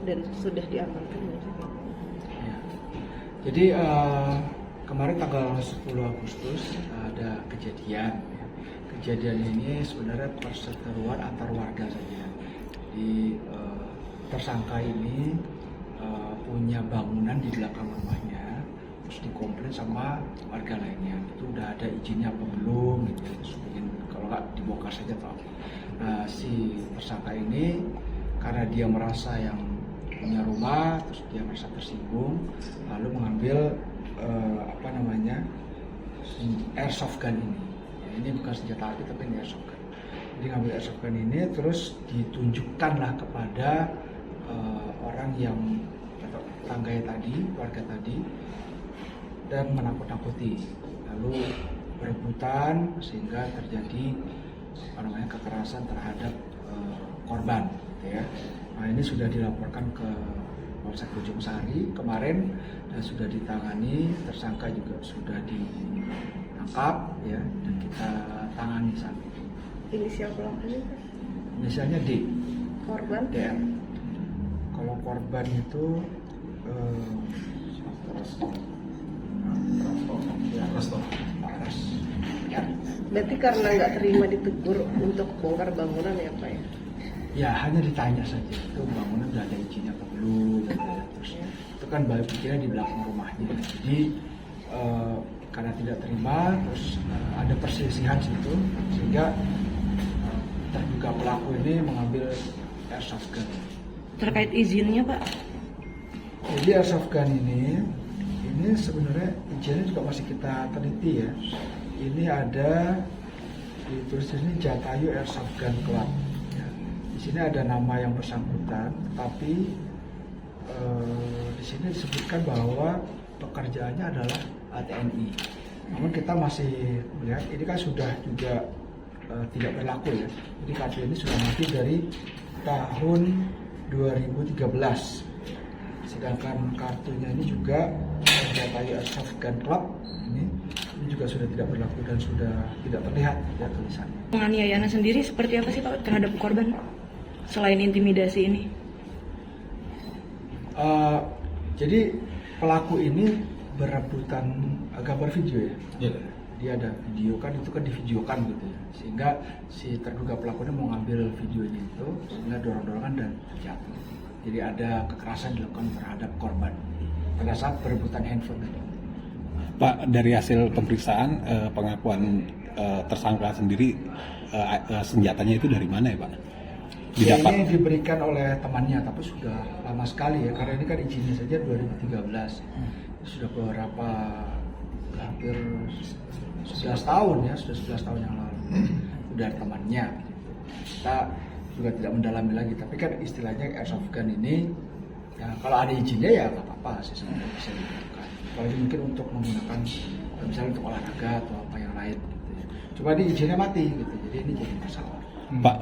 dan sudah diamankan maksudnya. Ya. Jadi kemarin tanggal 10 Agustus ada kejadian. Kejadian ini sebenarnya perseteruan antar warga saja. Jadi tersangka ini punya bangunan di belakang rumahnya, terus dikomplain sama warga lainnya. Itu udah ada izinnya apa belum? Gitu. Terus mungkin kalau nggak dibongkar saja atau apa. Nah, si tersangka ini karena dia merasa yang punya rumah, terus dia merasa tersinggung, lalu mengambil airsoft gun ini. Ya, ini bukan senjata api tapi ini airsoft gun. Jadi ngambil airsoft gun ini terus ditunjukkanlah kepada orang yang atau tetangganya tadi, warga tadi, dan menakut-nakuti. Lalu berebutan sehingga terjadi kekerasan terhadap korban, gitu ya. Nah, ini sudah dilaporkan ke Polsek Bojong Sari kemarin dan sudah ditangani, tersangka juga sudah ditangkap ya, dan kita tangani saat ini. Inisial pelakunya Pak? Misalnya D. Korban? DR. Kalau korban itu Ras. Ya. Berarti karena nggak terima ditegur untuk bongkar bangunan ya Pak ya? Ya, hanya ditanya saja itu bangunan udah ada izinnya apa belum, gitu ya. Terus itu kan balik pikirnya di belakang rumahnya. Jadi karena tidak terima, terus ada perselisihan situ sehingga terduga pelaku ini mengambil airsoft gun. Terkait izinnya Pak? Jadi airsoft gun ini sebenarnya izinnya juga masih kita teliti ya. Ini ada ditulis di sini Jatayu Airsoft Gun Club. Ya. Di sini ada nama yang bersangkutan, tapi di sini disebutkan bahwa pekerjaannya adalah TNI. Namun kita masih melihat ini kan sudah juga tidak berlaku ya. Jadi kartu ini sudah mati dari tahun 2013. Sedangkan kartunya ini juga Jatayu Airsoft Gun Club ini juga sudah tidak berlaku dan sudah tidak terlihat ya tulisannya. Penganiayaan sendiri seperti apa sih Pak terhadap korban selain intimidasi ini? Jadi pelaku ini berebutan gambar video ya. Yeah. Dia ada video kan, itu kan divideokan gitu ya. Sehingga si terduga pelaku ini mau ngambil videonya itu sehingga dorong-dorongan dan terjatuh. Jadi ada kekerasan dilakukan terhadap korban pada saat berebutan handphone tadi. Pak, dari hasil pemeriksaan pengakuan tersangka sendiri senjatanya itu dari mana ya Pak? Didapat? Ini diberikan oleh temannya, tapi sudah lama sekali ya, karena ini kan izinnya saja 2013. Sudah beberapa, hampir 11 tahun ya, sudah 11 tahun yang lalu. Sudah temannya. Kita juga tidak mendalami lagi, tapi kan istilahnya airsoft gun ini, ya, kalau ada izinnya ya nggak apa-apa sih sebenarnya bisa digunakan. Kalau mungkin untuk menggunakan misalnya untuk olahraga atau apa yang lain gitu ya. Cuma ini izinnya mati gitu, jadi ini jadi masalah. Pak,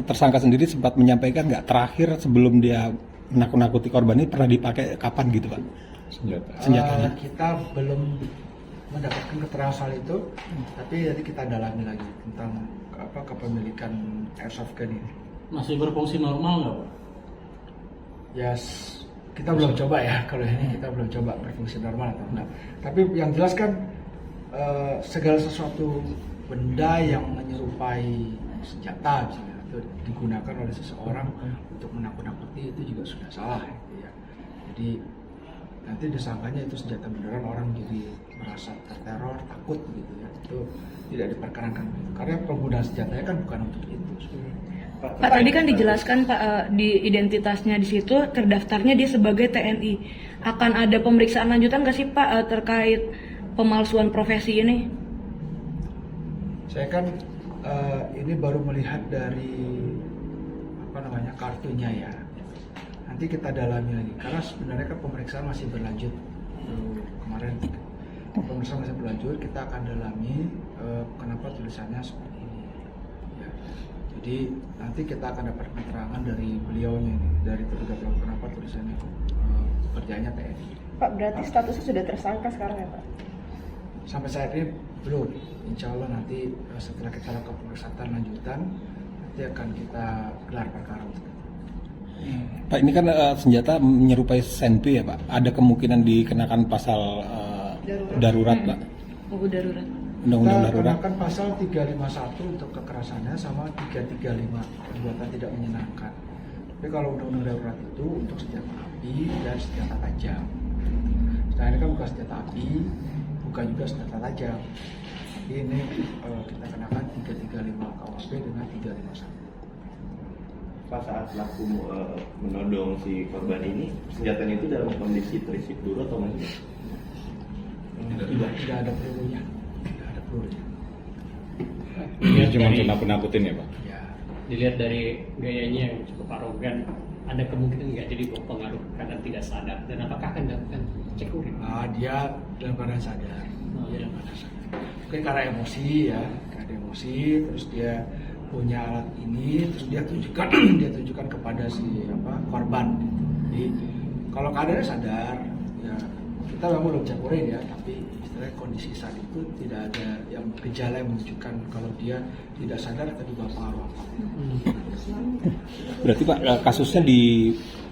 tersangka sendiri sempat menyampaikan nggak terakhir sebelum dia menakut-nakuti korban ini pernah dipakai kapan gitu Pak? Senjatanya? Kita belum mendapatkan keterangan soal itu, tapi nanti kita dalami lagi tentang kepemilikan airsoft gun ini. Masih berfungsi normal nggak Pak? Ya, kita belum coba ya, kalau ini kita belum coba berfungsi normal atau enggak. Tapi yang jelas kan segala sesuatu benda yang menyerupai senjata misalnya itu digunakan oleh seseorang untuk menakut-nakuti itu juga sudah salah ya. Jadi nanti disangkanya itu senjata beneran, orang jadi merasa terteror, takut gitu ya. Itu tidak diperkenankan karena penggunaan senjatanya kan bukan untuk itu sebenarnya. Pak, tadi kan dijelaskan Pak di identitasnya di situ terdaftarnya dia sebagai TNI. Akan ada pemeriksaan lanjutan nggak sih Pak terkait pemalsuan profesi ini? Saya kan ini baru melihat dari kartunya ya. Nanti kita dalami lagi karena sebenarnya kan pemeriksaan masih berlanjut. Kemarin pemeriksaan masih berlanjut, kita akan dalami kenapa tulisannya seperti ini. Ya. Jadi nanti kita akan dapat keterangan dari beliaunya ini, dari terduga pelaku kenapa tulisannya pekerjaannya TNI. Pak, berarti statusnya sudah tersangka sekarang ya Pak? Sampai saat ini belum. Insya Allah nanti setelah kita lakukan pemeriksaan lanjutan nanti akan kita gelar perkara untuk itu. Pak, ini kan senjata menyerupai senpi ya Pak. Ada kemungkinan dikenakan pasal darurat Pak. Oh, darurat. Undang-undang Kita darurat. kenakan pasal 351 untuk kekerasannya sama 335 perbuatan tidak menyenangkan. Tapi kalau undang-undang darurat itu untuk senjata api dan senjata tajam. Nah ini kan bukan senjata api, bukan juga senjata tajam. Jadi ini kita kenakan 335 KUHP dengan 351. Pas saat pelaku menodong si korban ini, senjatanya itu dalam kondisi terisi peluru atau enggak? Tidak ada pelurunya. Tidak ada pelurunya. Ini cuma nakut-nakutin ya Pak? Ya. Dilihat dari gayanya yang cukup arogan, ada kemungkinan nggak jadi pengaruh keadaan tidak sadar, dan apakah akan dilakukan cek urin? Dia dalam keadaan sadar. Oh, Dia iya. dalam keadaan sadar. Mungkin karena emosi ya, karena emosi, terus dia punya alat ini, terus dia tunjukkan dia tunjukkan kepada si korban. Jadi kalau keadaannya sadar, ya kita memang belum campurin ya, tapi istilahnya kondisi saat itu tidak ada yang gejala yang menunjukkan kalau dia tidak sadar atau juga pengaruh apa. Berarti Pak kasusnya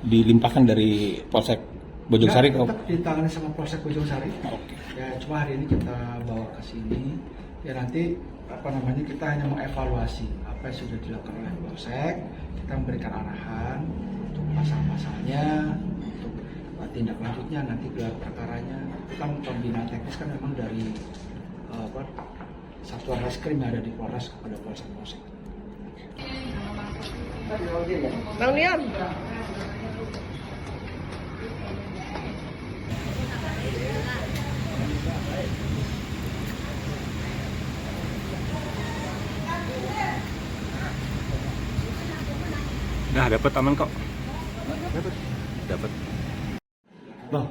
dilimpahkan dari Polsek Bojongsari ke Tetap ditangani sama Polsek Bojongsari. Oke. Ya cuma hari ini kita bawa ke sini. Ya nanti kita hanya mengevaluasi apa yang sudah dilakukan oleh Polsek. Kita memberikan arahan untuk pasal-pasalnya, untuk tindak lanjutnya nanti gelar perkaranya. Itu kan pembinaan teknis kan memang dari Satuan Reskrim yang ada di Polres kepada Polsek. Bang Niam. Nah, dapat aman kok. Dapat. Bang,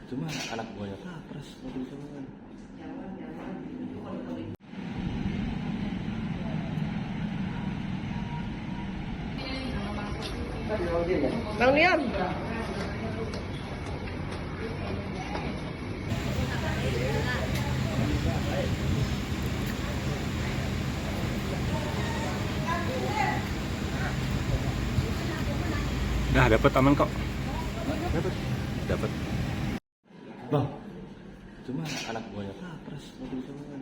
cuma anak buahnya Kapres mobil sama. Bang Niam. Nah, dapat aman kok. Dapat. Bang, cuma anak buahnya Kapres mobil sama.